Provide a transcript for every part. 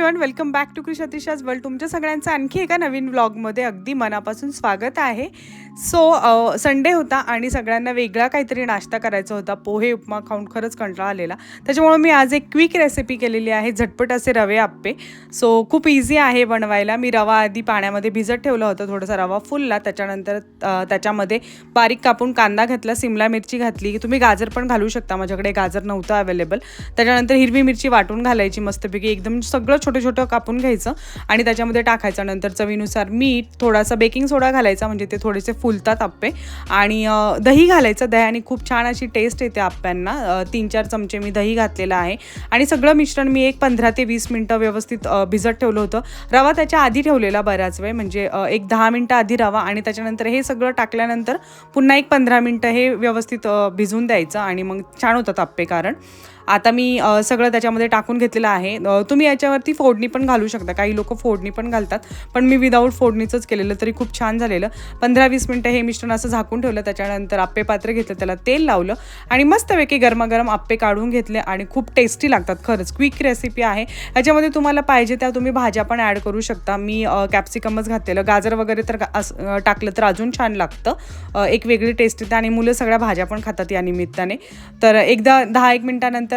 Everyone, welcome back to क्रिशातिशाज world. तुमच्या सगळ्यांचं आणखी एका नवीन व्लॉगमध्ये अगदी मनापासून स्वागत आहे. सो संडे होता आणि सगळ्यांना वेगळा काहीतरी नाश्ता करायचा होता. पोहे उपमा खाऊन खरंच कंटाळा आलेला, त्याच्यामुळे मी आज एक क्विक रेसिपी केलेली आहे, झटपट असे रवे आप्पे. सो खूप इझी आहे बनवायला. मी रवा आधी पाण्यामध्ये भिजत ठेवला होता, थोडासा रवा फुलला, त्याच्यानंतर त्याच्यामध्ये बारीक कापून कांदा घातला, सिमला मिरची घातली, तुम्ही गाजर पण घालू शकता, माझ्याकडे गाजर नव्हतं अवेलेबल. त्याच्यानंतर हिरवी मिरची वाटून घालायची मस्तपैकी, एकदम सगळं छोटं छोटं कापून घ्यायचं आणि त्याच्यामध्ये टाकायचं. नंतर चवीनुसार मीठ, थोडासा बेकिंग सोडा घालायचा म्हणजे ते थोडेसे फुलतात आप्पे, आणि दही घालायचं. दह्याने खूप छान अशी टेस्ट येते आप्प्यांना. 3-4 चमचे मी दही घातलेलं आहे आणि सगळं मिश्रण मी एक 15 ते 20 मिनटं व्यवस्थित भिजत ठेवलं होतं. रवा त्याच्या आधी ठेवलेला बऱ्याच वेळ, म्हणजे एक 10 मिनटं आधी रवा, आणि त्याच्यानंतर हे सगळं टाकल्यानंतर पुन्हा एक 15 मिनटं हे व्यवस्थित भिजून द्यायचं आणि मग छान होतात आप्पे. कारण आता मी सगळं त्याच्यामध्ये टाकून घेतलेलं आहे. तुम्ही याच्यावरती फोडणी पण घालू शकता, काही लोक फोडणी पण घालतात, पण मी विदाऊट फोडणीचंच केलेलं, तरी खूप छान झालेलं. 15-20 मिनटं हे मिश्रण असं झाकून ठेवलं. त्याच्यानंतर आप्पे पात्र घेतलं, त्याला तेल लावलं आणि मस्तपैकी गरमागरम आप्पे काढून घेतले आणि खूप टेस्टी लागतात. खरंच क्विक रेसिपी आहे. याच्यामध्ये तुम्हाला पाहिजे त्या तुम्ही भाज्या पण ॲड करू शकता. मी कॅप्सिकमच घातलेलं, गाजर वगैरे तर टाकलं तर अजून छान लागतं, एक वेगळी टेस्ट येते आणि मुलं सगळ्या भाज्या पण खातात या निमित्ताने. तर एकदा 10-1 मिनटानंतर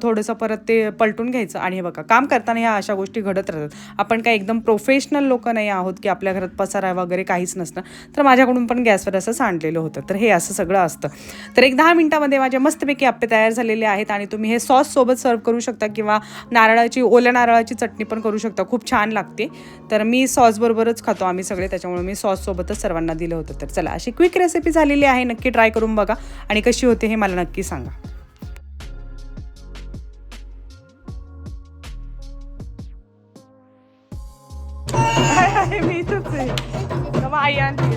थोडंसं परत ते पलटून घ्यायचं. आणि हे बघा, काम करताना ह्या अशा गोष्टी घडत राहतात. आपण काय एकदम प्रोफेशनल लोक नाही आहोत की आपल्या घरात पसारा वगैरे काहीच नसतं. तर माझ्याकडून पण गॅसवर असं सांडलेलं होतं. तर हे असं सगळं असतं. तर एक 10 मिनटामध्ये माझे मस्तपैकी आप्पे तयार झालेले आहेत आणि तुम्ही हे सॉससोबत सर्व करू शकता किंवा ओल्या नारळाची चटणी पण करू शकता, खूप छान लागते. तर मी सॉसबरोबरच खातो आम्ही सगळे, त्याच्यामुळे मी सॉससोबतच सर्वांना दिलं होतं. तर चला, अशी क्विक रेसिपी झालेली आहे, नक्की ट्राय करून बघा आणि कशी होते हे मला नक्की सांगा. मी इथंच आहे, आई आणते.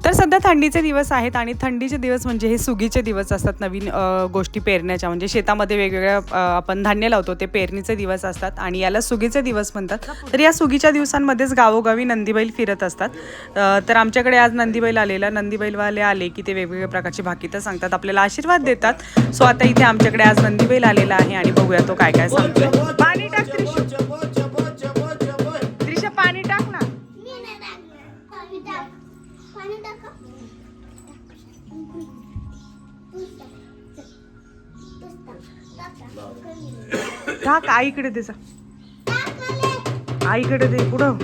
तर सध्या थंडीचे दिवस आहेत आणि थंडीचे दिवस म्हणजे हे सुगीचे दिवस असतात. नवीन गोष्टी पेरण्याच्या, म्हणजे शेतामध्ये वेगवेगळ्या आपण धान्य लावतो, ते पेरणीचे दिवस असतात आणि याला सुगीचे दिवस म्हणतात. तर या सुगीच्या दिवसांमध्येच गावोगावी नंदीबैल फिरत असतात. तर आमच्याकडे आज नंदीबैल आलेला. नंदीबैलवाले आले की ते वेगवेगळ्या प्रकारची भाकीतं सांगतात, आपल्याला आशीर्वाद देतात. सो आता इथे आमच्याकडे आज नंदीबैल आलेला आहे आणि बघूया तो काय काय सांगतोय. पाणी टाक त्रिशा, पाणी टाक ना. टाक, आईकडे दे, आईकडे दे पुढं.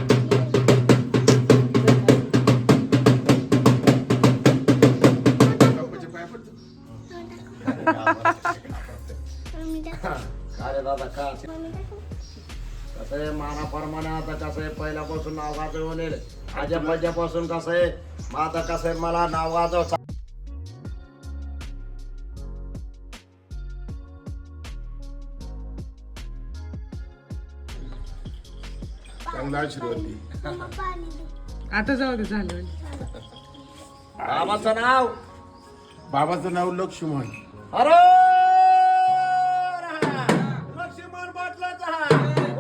कसं आहे मानाप्रमाणे आता कसं आहे, पहिल्यापासून नाव गाजवून येईल, आजपासून कसं आहे, आता कसं आहे मला नाव गाजव. आता जाऊ दे, झालं. बाबाचं नाव लक्ष्मण. अरे लक्ष्मण बाटलाचा हा,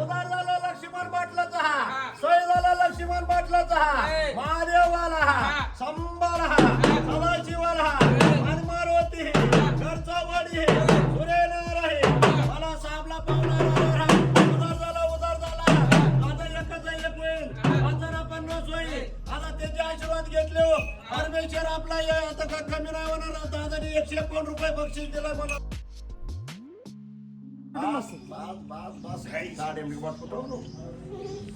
उदार झाला लक्ष्मण बाटलाचा हा, सोय झाला लक्ष्मण बाटलाचा हा, महादेवाला हा, संभाला हा, सदाशिवाला हा, हनुमानवती घरचा वाडी हे, सूर्यनार आहे, मला साबला पावला हा, उदार झाला आता एकच एक होईल, 50 होईल. आता त्याचे आशीर्वाद घेतले हो, परमेश्वर आपला आता का कमी नाही होणार. दादाने 151 रुपये बक्षीस दिला मला.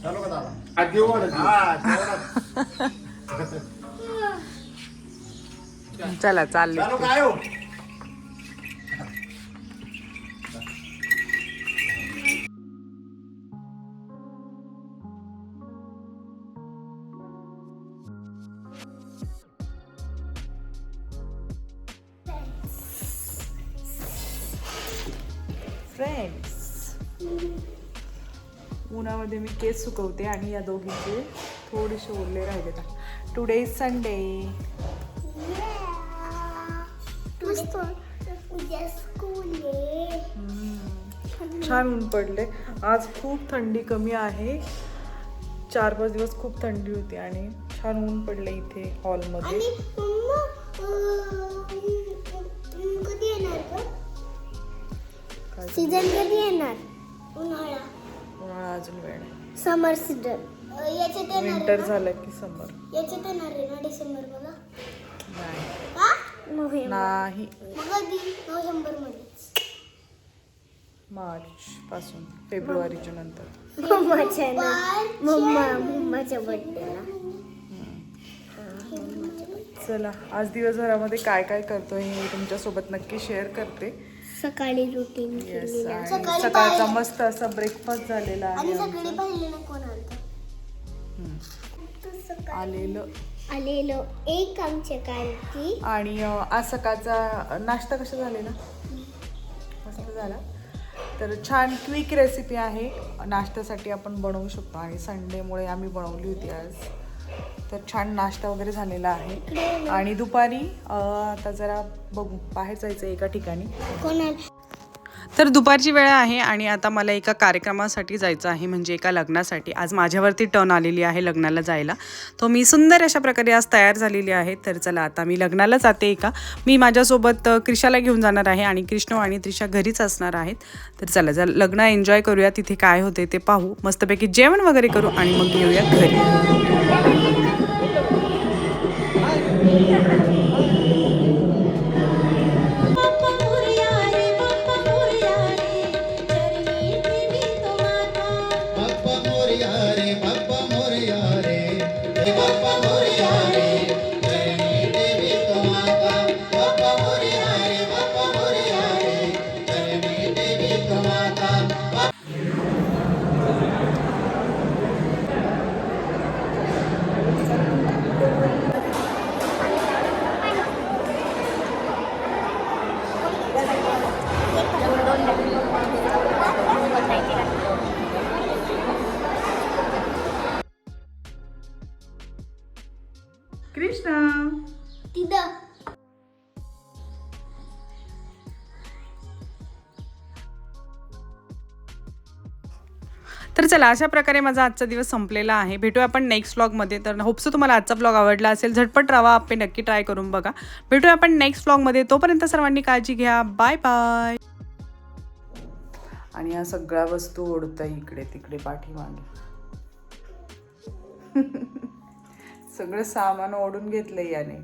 चालू का दादा? चला, चालले. चालू काय हो? फ्रेंड्स, उन्हामध्ये मी केस सुकवते आणि या दोघींचे थोडेसे ओरले राहिले. Today is Sunday. छान ऊन पडले आज, खूप थंडी कमी आहे. 4-5 दिवस खूप थंडी होती आणि छान ऊन पडलं इथे हॉलमध्ये. आणि मम्मा कधी येणार ग? सीझन कधी येणार? उन्हाळा. उन्हाळा अजून वेळ नाही. समर सीझन याच्यात येणार आहे विंटर ना? झालं की समर. याच्यात येणार आहे ना डिसेंबर मध्ये? नाही. का? नोव्हेंबर. नाही, मग कधी? नोव्हेंबर मध्येच. मार्च पासून फेब्रुवारीच्या नंतर. मम्माच्या बर्थडेला. चला, आज दिवसभरामध्ये काय काय करतोय हे तुमच्यासोबत नक्की शेअर करते. सकाळी रुटीन येस, केलेलं. आणि सकाळी सकाळचा पाहिलं- मस्त असा ब्रेकफास्ट झालेला आणि आहे सकाळी आमचा. पाहिलेलं कोण आलतं? आलेलं. आलेलो एक आमच्या कालची. आणि आज सकाळचा नाश्ता कसा झालेला? मस्त झाला. तर छान क्विक रेसिपी आहे, नाश्त्यासाठी आपण बनवू शकतो आणि संडेमुळे आम्ही बनवली होती आज. तर छान नाश्ता वगैरे झालेला आहे. आणि दुपारी आता जरा बघू, बाहेर जायचं एका ठिकाणी. कोणाला? तर दुपारची वेळ आहे आणि आता मला एका कार्यक्रमासाठी जायचं आहे, म्हणजे एका लग्नासाठी. आज माझ्यावरती टर्न आलेली आहे लग्नाला जायला. तो मी सुंदर अशा प्रकारे आज तयार झालेली आहे. तर चला, आता मी लग्नाला जाते एका. मी माझ्यासोबत क्रिशाला घेऊन जाणार आहे आणि कृष्ण आणि त्रिशा घरीच असणार आहेत. तर चला लग्न एन्जॉय करूया, तिथे काय होते ते पाहू, मस्तपैकी जेवण वगैरे करू आणि मग येऊया घरी. बाप्पा मोरया रे, बाप्पा मोरया रे, बाप्पा मोरया रे, चरणी देवी तो माता. बाप्पा मोरया रे, बाप्पा मोरया रे, चरणी देवी तो माता. कृष्णा, तिथं तर चला, अशा प्रकारे माझा आजचा दिवस संपलेला आहे. भेटूया आपण नेक्स्ट व्लॉगमध्ये. तर होपसो तुम्हाला आजचा व्लॉग आवडला असेल. झटपट रवा आप्पे नक्की ट्राय करून बघा. भेटूया आपण नेक्स्ट व्लॉगमध्ये. तोपर्यंत सर्वांनी काळजी घ्या. Bye bye. आणि या सगळ्या वस्तू ओढत इकडे तिकडे पाठीमागे. सगळं सामान ओढून घेतलंय याने.